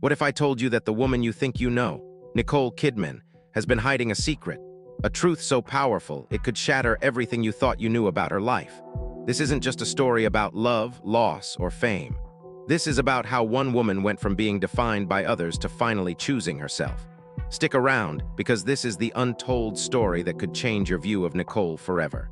What if I told you that the woman you think you know, Nicole Kidman, has been hiding a secret? A truth so powerful it could shatter everything you thought you knew about her life. This isn't just a story about love, loss, or fame. This is about how one woman went from being defined by others to finally choosing herself. Stick around, because this is the untold story that could change your view of Nicole forever.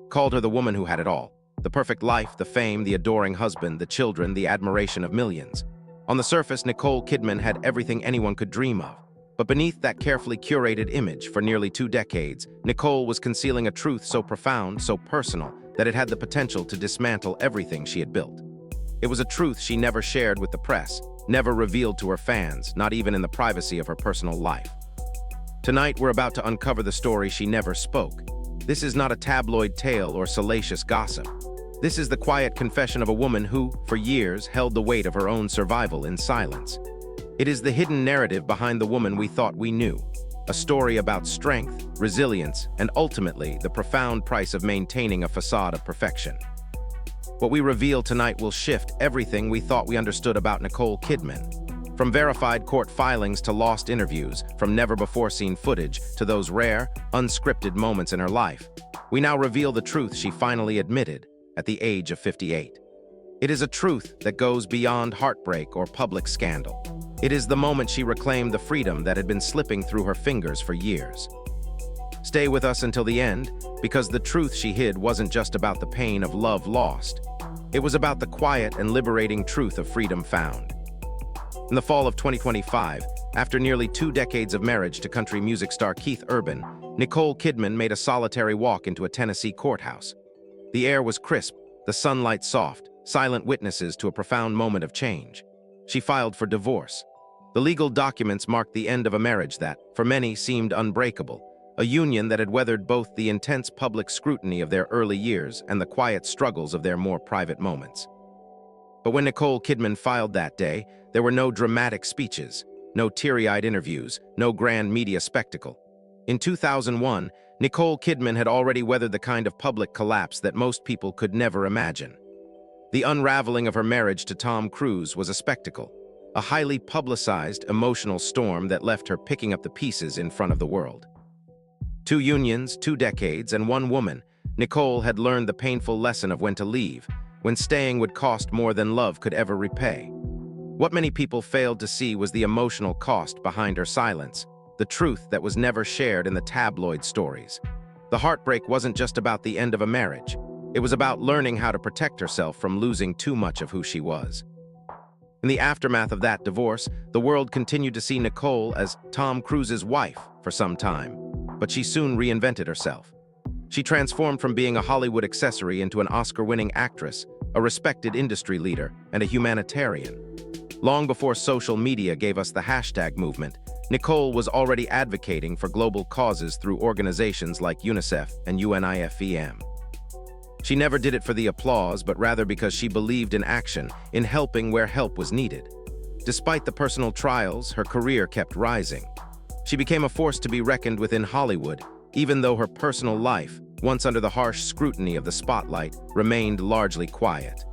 Called her the woman who had it all. The perfect life, the fame, the adoring husband, the children, the admiration of millions. On the surface, Nicole Kidman had everything anyone could dream of. But beneath that carefully curated image, for nearly 2 decades, Nicole was concealing a truth so profound, so personal, that it had the potential to dismantle everything she had built. It was a truth she never shared with the press, never revealed to her fans, not even in the privacy of her personal life. Tonight, we're about to uncover the story she never spoke. This is not a tabloid tale or salacious gossip. This is the quiet confession of a woman who, for years, held the weight of her own survival in silence. It is the hidden narrative behind the woman we thought we knew. A story about strength, resilience, and ultimately, the profound price of maintaining a facade of perfection. What we reveal tonight will shift everything we thought we understood about Nicole Kidman. From verified court filings to lost interviews, from never-before-seen footage to those rare, unscripted moments in her life, we now reveal the truth she finally admitted at the age of 58. It is a truth that goes beyond heartbreak or public scandal. It is the moment she reclaimed the freedom that had been slipping through her fingers for years. Stay with us until the end, because the truth she hid wasn't just about the pain of love lost. It was about the quiet and liberating truth of freedom found. In the fall of 2025, after nearly 2 decades of marriage to country music star Keith Urban, Nicole Kidman made a solitary walk into a Tennessee courthouse. The air was crisp, the sunlight soft, silent witnesses to a profound moment of change. She filed for divorce. The legal documents marked the end of a marriage that, for many, seemed unbreakable, a union that had weathered both the intense public scrutiny of their early years and the quiet struggles of their more private moments. But when Nicole Kidman filed that day, there were no dramatic speeches, no teary-eyed interviews, no grand media spectacle. In 2001, Nicole Kidman had already weathered the kind of public collapse that most people could never imagine. The unraveling of her marriage to Tom Cruise was a spectacle, a highly publicized, emotional storm that left her picking up the pieces in front of the world. 2 unions, 2 decades, and 1 woman, Nicole had learned the painful lesson of when to leave, when staying would cost more than love could ever repay. What many people failed to see was the emotional cost behind her silence, the truth that was never shared in the tabloid stories. The heartbreak wasn't just about the end of a marriage. It was about learning how to protect herself from losing too much of who she was. In the aftermath of that divorce, the world continued to see Nicole as Tom Cruise's wife for some time, but she soon reinvented herself. She transformed from being a Hollywood accessory into an Oscar-winning actress, a respected industry leader, and a humanitarian. Long before social media gave us the hashtag movement, Nicole was already advocating for global causes through organizations like UNICEF and UNIFEM. She never did it for the applause, but rather because she believed in action, in helping where help was needed. Despite the personal trials, her career kept rising. She became a force to be reckoned with in Hollywood, even though her personal life, once under the harsh scrutiny of the spotlight, remained largely quiet.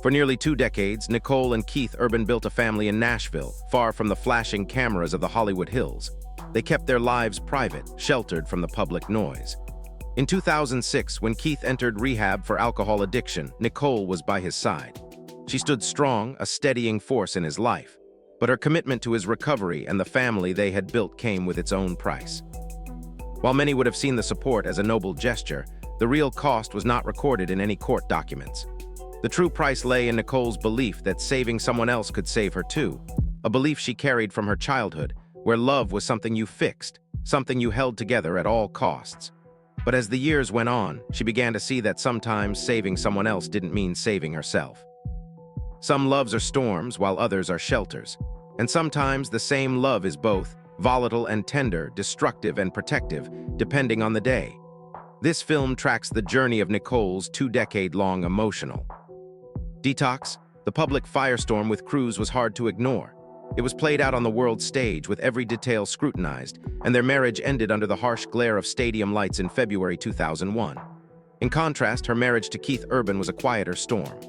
For nearly 2 decades, Nicole and Keith Urban built a family in Nashville, far from the flashing cameras of the Hollywood Hills. They kept their lives private, sheltered from the public noise. In 2006, when Keith entered rehab for alcohol addiction, Nicole was by his side. She stood strong, a steadying force in his life. But her commitment to his recovery and the family they had built came with its own price. While many would have seen the support as a noble gesture, the real cost was not recorded in any court documents. The true price lay in Nicole's belief that saving someone else could save her too, a belief she carried from her childhood, where love was something you fixed, something you held together at all costs. But as the years went on, she began to see that sometimes saving someone else didn't mean saving herself. Some loves are storms, while others are shelters. And sometimes the same love is both volatile and tender, destructive and protective, depending on the day. This film tracks the journey of Nicole's 2-decade-long emotional detox. The public firestorm with Cruise was hard to ignore. It was played out on the world stage with every detail scrutinized, and their marriage ended under the harsh glare of stadium lights in February 2001. In contrast, her marriage to Keith Urban was a quieter storm.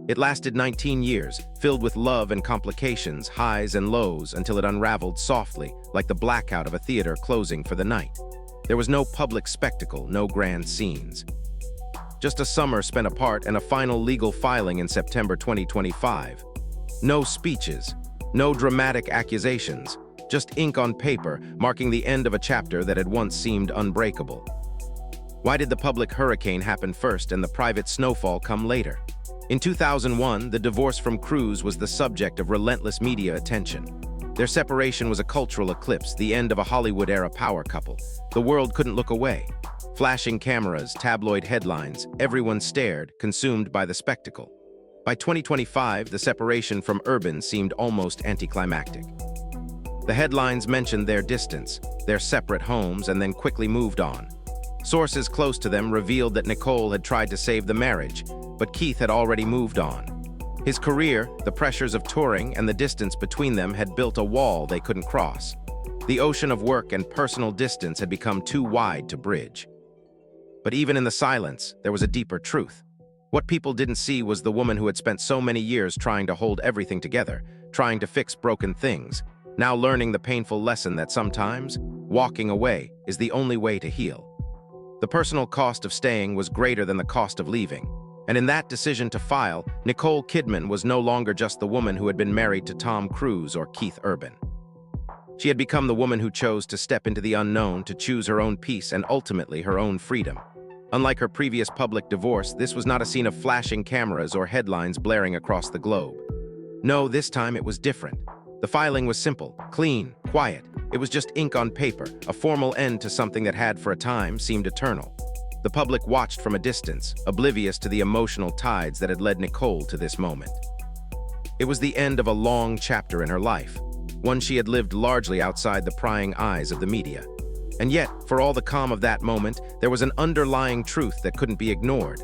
It lasted 19 years, filled with love and complications, highs and lows, until it unraveled softly, like the blackout of a theater closing for the night. There was no public spectacle, no grand scenes. Just a summer spent apart and a final legal filing in September 2025. No speeches, no dramatic accusations, just ink on paper marking the end of a chapter that had once seemed unbreakable. Why did the public hurricane happen first and the private snowfall come later? In 2001, the divorce from Cruz was the subject of relentless media attention. Their separation was a cultural eclipse, the end of a Hollywood-era power couple. The world couldn't look away. Flashing cameras, tabloid headlines, everyone stared, consumed by the spectacle. By 2025, the separation from Urban seemed almost anticlimactic. The headlines mentioned their distance, their separate homes, and then quickly moved on. Sources close to them revealed that Nicole had tried to save the marriage, but Keith had already moved on. His career, the pressures of touring, and the distance between them had built a wall they couldn't cross. The ocean of work and personal distance had become too wide to bridge. But even in the silence, there was a deeper truth. What people didn't see was the woman who had spent so many years trying to hold everything together, trying to fix broken things, now learning the painful lesson that sometimes, walking away is the only way to heal. The personal cost of staying was greater than the cost of leaving. And in that decision to file, Nicole Kidman was no longer just the woman who had been married to Tom Cruise or Keith Urban. She had become the woman who chose to step into the unknown, to choose her own peace and ultimately her own freedom. Unlike her previous public divorce, this was not a scene of flashing cameras or headlines blaring across the globe. No, this time it was different. The filing was simple, clean, quiet. It was just ink on paper, a formal end to something that had for a time seemed eternal. The public watched from a distance, oblivious to the emotional tides that had led Nicole to this moment. It was the end of a long chapter in her life, one she had lived largely outside the prying eyes of the media. And yet, for all the calm of that moment, there was an underlying truth that couldn't be ignored.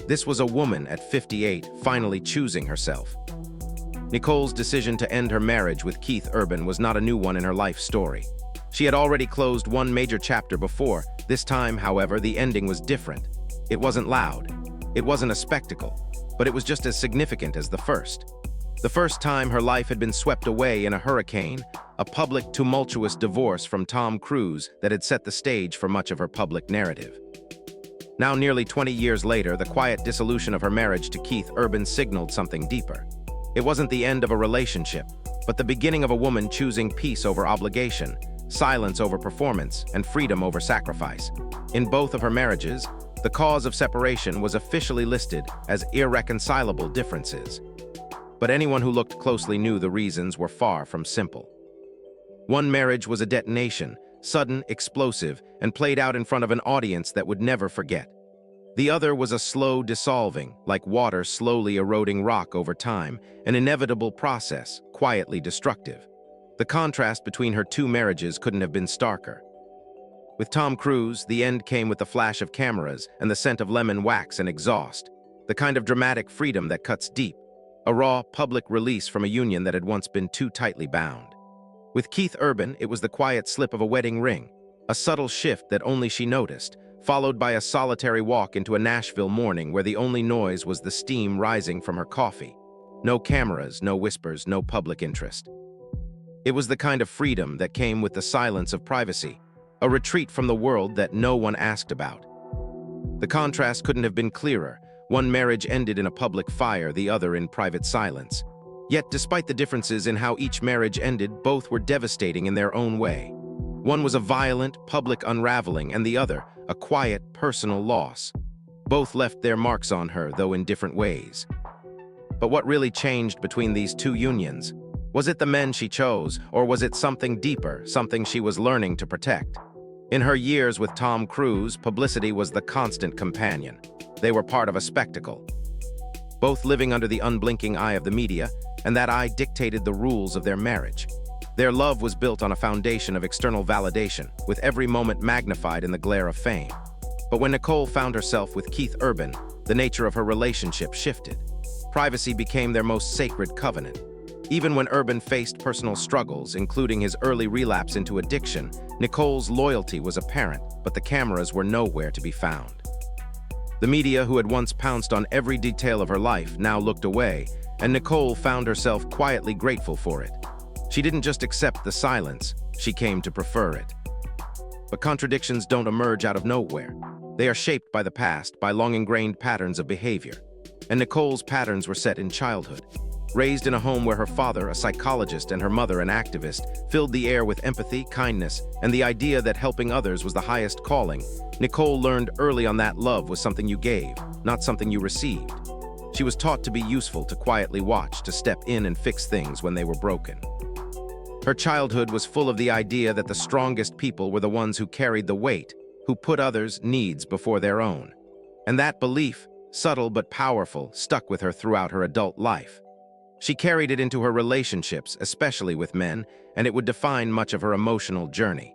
This was a woman at 58 finally choosing herself. Nicole's decision to end her marriage with Keith Urban was not a new one in her life story. She had already closed one major chapter before. This time, however, the ending was different. It wasn't loud. It wasn't a spectacle, but it was just as significant as the first. The first time her life had been swept away in a hurricane, a public, tumultuous divorce from Tom Cruise that had set the stage for much of her public narrative. Now, nearly 20 years later, the quiet dissolution of her marriage to Keith Urban signaled something deeper. It wasn't the end of a relationship, but the beginning of a woman choosing peace over obligation, silence over performance, and freedom over sacrifice. In both of her marriages, the cause of separation was officially listed as irreconcilable differences. But anyone who looked closely knew the reasons were far from simple. One marriage was a detonation, sudden, explosive, and played out in front of an audience that would never forget. The other was a slow dissolving, like water slowly eroding rock over time, an inevitable process, quietly destructive. The contrast between her two marriages couldn't have been starker. With Tom Cruise, the end came with the flash of cameras and the scent of lemon wax and exhaust, the kind of dramatic freedom that cuts deep, a raw, public release from a union that had once been too tightly bound. With Keith Urban, it was the quiet slip of a wedding ring, a subtle shift that only she noticed, followed by a solitary walk into a Nashville morning where the only noise was the steam rising from her coffee. No cameras, no whispers, no public interest. It was the kind of freedom that came with the silence of privacy, a retreat from the world that no one asked about. The contrast couldn't have been clearer. One marriage ended in a public fire, the other in private silence. Yet, despite the differences in how each marriage ended, both were devastating in their own way. One was a violent, public unraveling, and the other, a quiet, personal loss. Both left their marks on her, though in different ways. But what really changed between these two unions? Was it the men she chose, or was it something deeper, something she was learning to protect? In her years with Tom Cruise, publicity was the constant companion. They were part of a spectacle, both living under the unblinking eye of the media, and that eye dictated the rules of their marriage. Their love was built on a foundation of external validation, with every moment magnified in the glare of fame. But when Nicole found herself with Keith Urban, the nature of her relationship shifted. Privacy became their most sacred covenant. Even when Urban faced personal struggles, including his early relapse into addiction, Nicole's loyalty was apparent, but the cameras were nowhere to be found. The media, who had once pounced on every detail of her life, now looked away, and Nicole found herself quietly grateful for it. She didn't just accept the silence, she came to prefer it. But contradictions don't emerge out of nowhere. They are shaped by the past, by long-ingrained patterns of behavior. And Nicole's patterns were set in childhood. Raised in a home where her father, a psychologist, and her mother, an activist, filled the air with empathy, kindness, and the idea that helping others was the highest calling, Nicole learned early on that love was something you gave, not something you received. She was taught to be useful, to quietly watch, to step in and fix things when they were broken. Her childhood was full of the idea that the strongest people were the ones who carried the weight, who put others' needs before their own. And that belief, subtle but powerful, stuck with her throughout her adult life. She carried it into her relationships, especially with men, and it would define much of her emotional journey.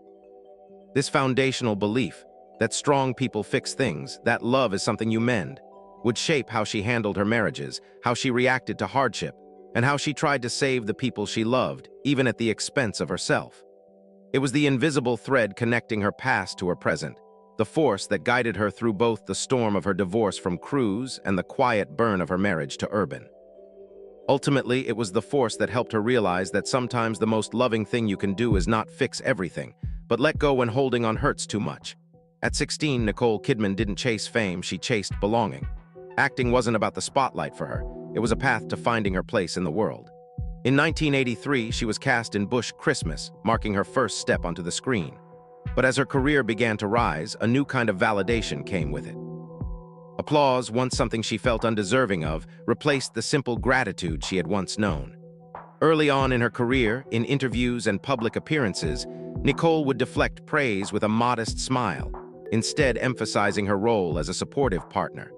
This foundational belief, that strong people fix things, that love is something you mend, would shape how she handled her marriages, how she reacted to hardship, and how she tried to save the people she loved, even at the expense of herself. It was the invisible thread connecting her past to her present, the force that guided her through both the storm of her divorce from Cruz and the quiet burn of her marriage to Urban. Ultimately, it was the force that helped her realize that sometimes the most loving thing you can do is not fix everything, but let go when holding on hurts too much. At 16, Nicole Kidman didn't chase fame, she chased belonging. Acting wasn't about the spotlight for her, it was a path to finding her place in the world. In 1983, she was cast in Bush Christmas, marking her first step onto the screen. But as her career began to rise, a new kind of validation came with it. Applause, once something she felt undeserving of, replaced the simple gratitude she had once known. Early on in her career, in interviews and public appearances, Nicole would deflect praise with a modest smile, instead emphasizing her role as a supportive partner,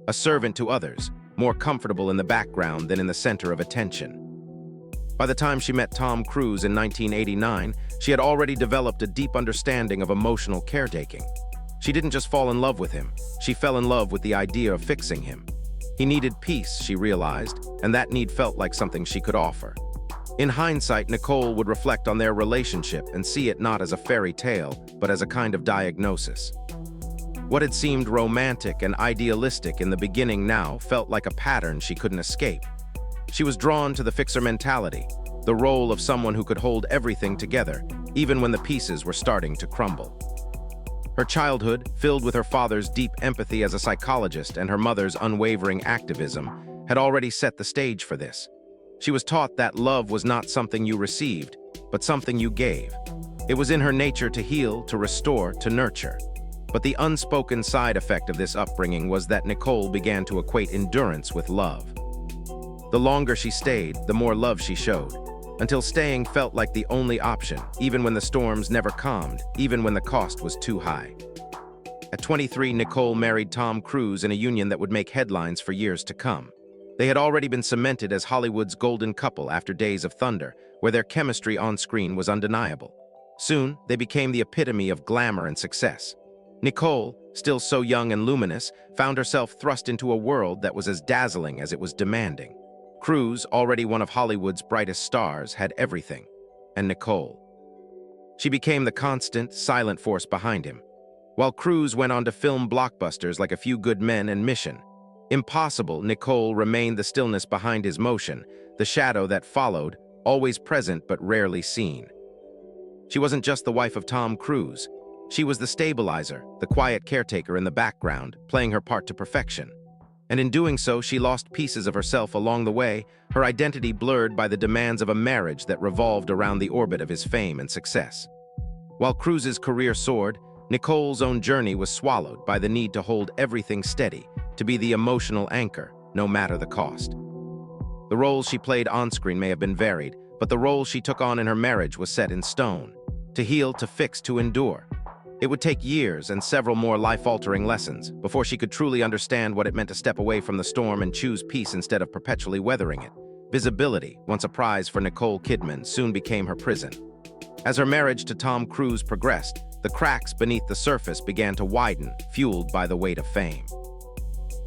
a servant to others, more comfortable in the background than in the center of attention. By the time she met Tom Cruise in 1989, she had already developed a deep understanding of emotional caretaking. She didn't just fall in love with him, she fell in love with the idea of fixing him. He needed peace, she realized, and that need felt like something she could offer. In hindsight, Nicole would reflect on their relationship and see it not as a fairy tale, but as a kind of diagnosis. What had seemed romantic and idealistic in the beginning now felt like a pattern she couldn't escape. She was drawn to the fixer mentality, the role of someone who could hold everything together, even when the pieces were starting to crumble. Her childhood, filled with her father's deep empathy as a psychologist and her mother's unwavering activism, had already set the stage for this. She was taught that love was not something you received, but something you gave. It was in her nature to heal, to restore, to nurture. But the unspoken side effect of this upbringing was that Nicole began to equate endurance with love. The longer she stayed, the more love she showed, until staying felt like the only option, even when the storms never calmed, even when the cost was too high. At 23, Nicole married Tom Cruise in a union that would make headlines for years to come. They had already been cemented as Hollywood's golden couple after Days of Thunder, where their chemistry on screen was undeniable. Soon, they became the epitome of glamour and success. Nicole, still so young and luminous, found herself thrust into a world that was as dazzling as it was demanding. Cruise, already one of Hollywood's brightest stars, had everything. And Nicole. She became the constant, silent force behind him. While Cruise went on to film blockbusters like A Few Good Men and Mission Impossible, Nicole remained the stillness behind his motion, the shadow that followed, always present but rarely seen. She wasn't just the wife of Tom Cruise. She was the stabilizer, the quiet caretaker in the background, playing her part to perfection. And in doing so, she lost pieces of herself along the way, her identity blurred by the demands of a marriage that revolved around the orbit of his fame and success. While Cruise's career soared, Nicole's own journey was swallowed by the need to hold everything steady, to be the emotional anchor, no matter the cost. The roles she played on-screen may have been varied, but the role she took on in her marriage was set in stone. To heal, to fix, to endure. It would take years and several more life-altering lessons before she could truly understand what it meant to step away from the storm and choose peace instead of perpetually weathering it. Visibility, once a prize for Nicole Kidman, soon became her prison. As her marriage to Tom Cruise progressed, the cracks beneath the surface began to widen, fueled by the weight of fame.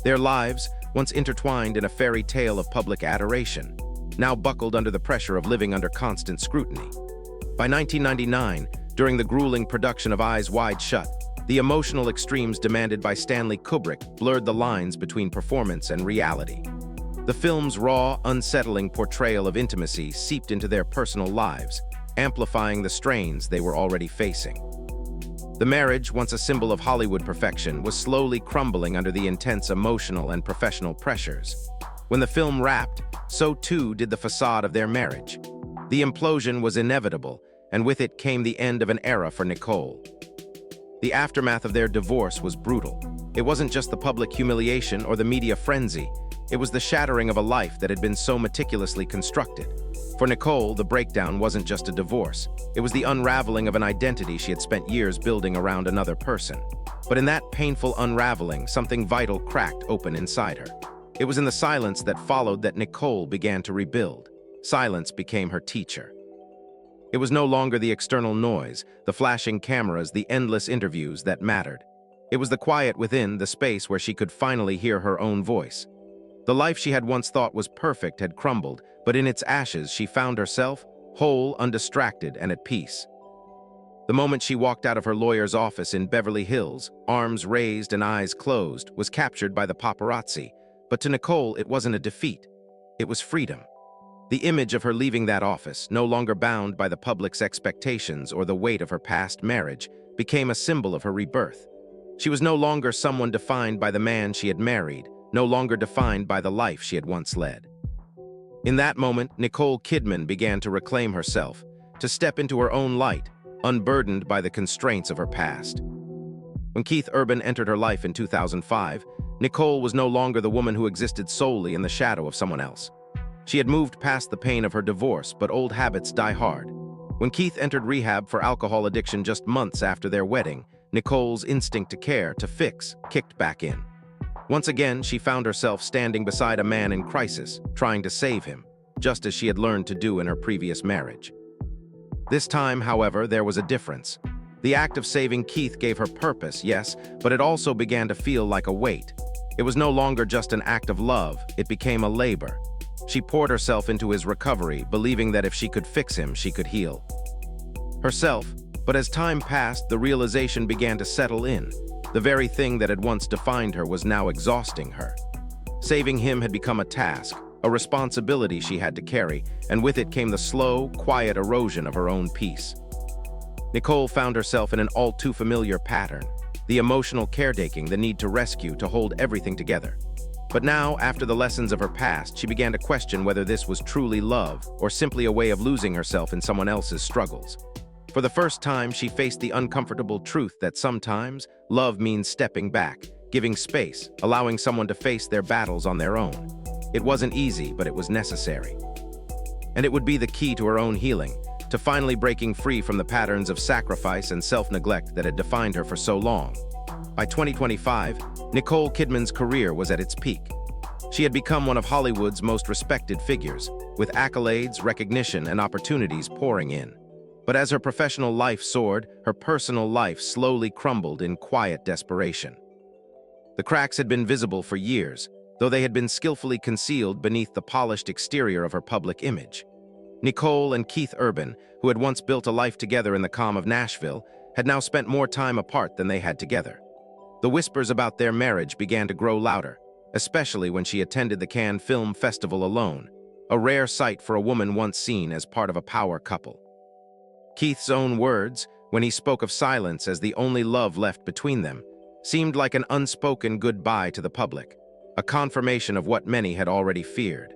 Their lives, once intertwined in a fairy tale of public adoration, now buckled under the pressure of living under constant scrutiny. By 1999, during the grueling production of Eyes Wide Shut, The emotional extremes demanded by Stanley Kubrick blurred the lines between performance and reality. The film's raw, unsettling portrayal of intimacy seeped into their personal lives, amplifying the strains they were already facing. The marriage, once a symbol of Hollywood perfection, was slowly crumbling under the intense emotional and professional pressures. When the film wrapped, so too did the facade of their marriage. The implosion was inevitable, and with it came the end of an era for Nicole. The aftermath of their divorce was brutal. It wasn't just the public humiliation or the media frenzy. It was the shattering of a life that had been so meticulously constructed. For Nicole, the breakdown wasn't just a divorce. It was the unraveling of an identity she had spent years building around another person. But in that painful unraveling, something vital cracked open inside her. It was in the silence that followed that Nicole began to rebuild. Silence became her teacher. It was no longer the external noise, the flashing cameras, the endless interviews that mattered. It was the quiet within, the space where she could finally hear her own voice. The life she had once thought was perfect had crumbled, but in its ashes she found herself, whole, undistracted, and at peace. The moment she walked out of her lawyer's office in Beverly Hills, arms raised and eyes closed, was captured by the paparazzi. But to Nicole, it wasn't a defeat. It was freedom. The image of her leaving that office, no longer bound by the public's expectations or the weight of her past marriage, became a symbol of her rebirth. She was no longer someone defined by the man she had married, no longer defined by the life she had once led. In that moment, Nicole Kidman began to reclaim herself, to step into her own light, unburdened by the constraints of her past. When Keith Urban entered her life in 2005, Nicole was no longer the woman who existed solely in the shadow of someone else. She had moved past the pain of her divorce, but old habits die hard. When Keith entered rehab for alcohol addiction just months after their wedding, Nicole's instinct to care, to fix, kicked back in. Once again, she found herself standing beside a man in crisis, trying to save him, just as she had learned to do in her previous marriage. This time, however, there was a difference. The act of saving Keith gave her purpose, yes, but it also began to feel like a weight. It was no longer just an act of love, it became a labor. She poured herself into his recovery, believing that if she could fix him, she could heal herself. But as time passed, the realization began to settle in. The very thing that had once defined her was now exhausting her. Saving him had become a task, a responsibility she had to carry, and with it came the slow, quiet erosion of her own peace. Nicole found herself in an all-too-familiar pattern, the emotional caretaking, the need to rescue, to hold everything together. But now, after the lessons of her past, she began to question whether this was truly love or simply a way of losing herself in someone else's struggles. For the first time, she faced the uncomfortable truth that sometimes love means stepping back, giving space, allowing someone to face their battles on their own. It wasn't easy, but it was necessary. And it would be the key to her own healing, to finally breaking free from the patterns of sacrifice and self-neglect that had defined her for so long. By 2025, Nicole Kidman's career was at its peak. She had become one of Hollywood's most respected figures, with accolades, recognition, and opportunities pouring in. But as her professional life soared, her personal life slowly crumbled in quiet desperation. The cracks had been visible for years, though they had been skillfully concealed beneath the polished exterior of her public image. Nicole and Keith Urban, who had once built a life together in the calm of Nashville, had now spent more time apart than they had together. The whispers about their marriage began to grow louder, especially when she attended the Cannes Film Festival alone, a rare sight for a woman once seen as part of a power couple. Keith's own words, when he spoke of silence as the only love left between them, seemed like an unspoken goodbye to the public, a confirmation of what many had already feared.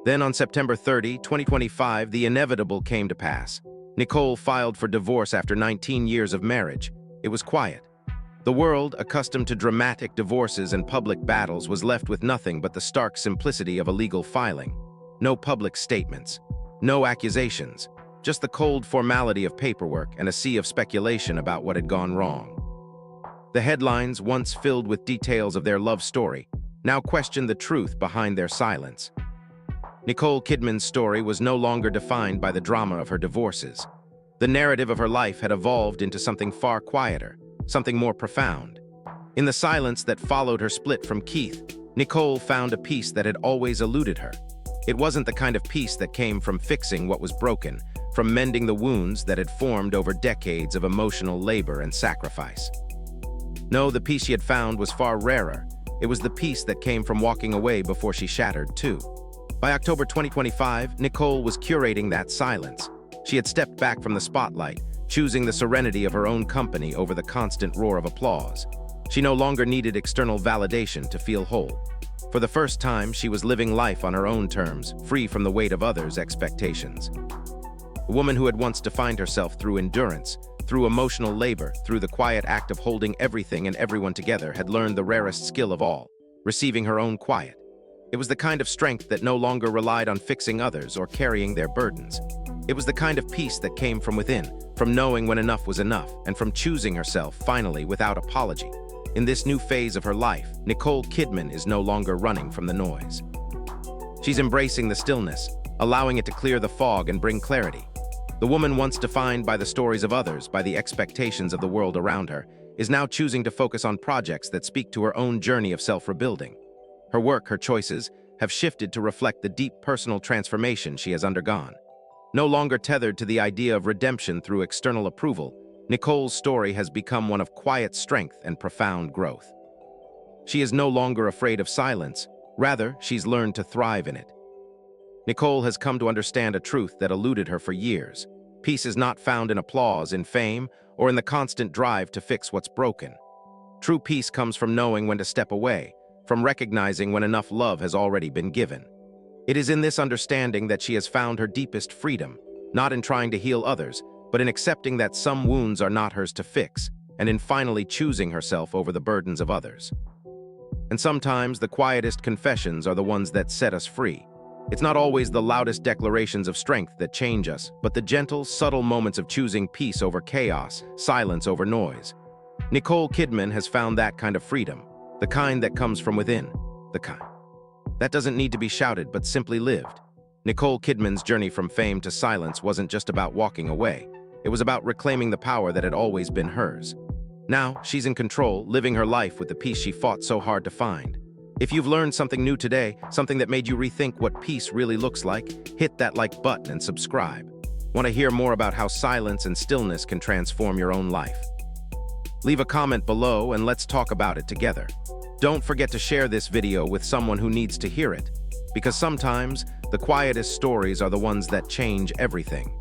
Then on September 30, 2025, the inevitable came to pass. Nicole filed for divorce after 19 years of marriage. It was quiet. The world, accustomed to dramatic divorces and public battles, was left with nothing but the stark simplicity of a legal filing. No public statements, no accusations, just the cold formality of paperwork and a sea of speculation about what had gone wrong. The headlines, once filled with details of their love story, now questioned the truth behind their silence. Nicole Kidman's story was no longer defined by the drama of her divorces. The narrative of her life had evolved into something far quieter, something more profound. In the silence that followed her split from Keith, Nicole found a peace that had always eluded her. It wasn't the kind of peace that came from fixing what was broken, from mending the wounds that had formed over decades of emotional labor and sacrifice. No, the peace she had found was far rarer. It was the peace that came from walking away before she shattered, too. By October 2025, Nicole was curating that silence. She had stepped back from the spotlight, choosing the serenity of her own company over the constant roar of applause. She no longer needed external validation to feel whole. For the first time, she was living life on her own terms, free from the weight of others' expectations. A woman who had once defined herself through endurance, through emotional labor, through the quiet act of holding everything and everyone together, had learned the rarest skill of all, receiving her own quiet. It was the kind of strength that no longer relied on fixing others or carrying their burdens. It was the kind of peace that came from within, from knowing when enough was enough, and from choosing herself, finally, without apology. In this new phase of her life, Nicole Kidman is no longer running from the noise. She's embracing the stillness, allowing it to clear the fog and bring clarity. The woman once defined by the stories of others, by the expectations of the world around her, is now choosing to focus on projects that speak to her own journey of self-rebuilding. Her work, her choices, have shifted to reflect the deep personal transformation she has undergone. No longer tethered to the idea of redemption through external approval, Nicole's story has become one of quiet strength and profound growth. She is no longer afraid of silence, rather, she's learned to thrive in it. Nicole has come to understand a truth that eluded her for years. Peace is not found in applause, in fame, or in the constant drive to fix what's broken. True peace comes from knowing when to step away, from recognizing when enough love has already been given. It is in this understanding that she has found her deepest freedom, not in trying to heal others, but in accepting that some wounds are not hers to fix, and in finally choosing herself over the burdens of others. And sometimes the quietest confessions are the ones that set us free. It's not always the loudest declarations of strength that change us, but the gentle, subtle moments of choosing peace over chaos, silence over noise. Nicole Kidman has found that kind of freedom, the kind that comes from within, the kind that doesn't need to be shouted but simply lived. Nicole Kidman's journey from fame to silence wasn't just about walking away. It was about reclaiming the power that had always been hers. Now, she's in control, living her life with the peace she fought so hard to find. If you've learned something new today, something that made you rethink what peace really looks like, hit that like button and subscribe. Want to hear more about how silence and stillness can transform your own life? Leave a comment below and let's talk about it together. Don't forget to share this video with someone who needs to hear it, because sometimes the quietest stories are the ones that change everything.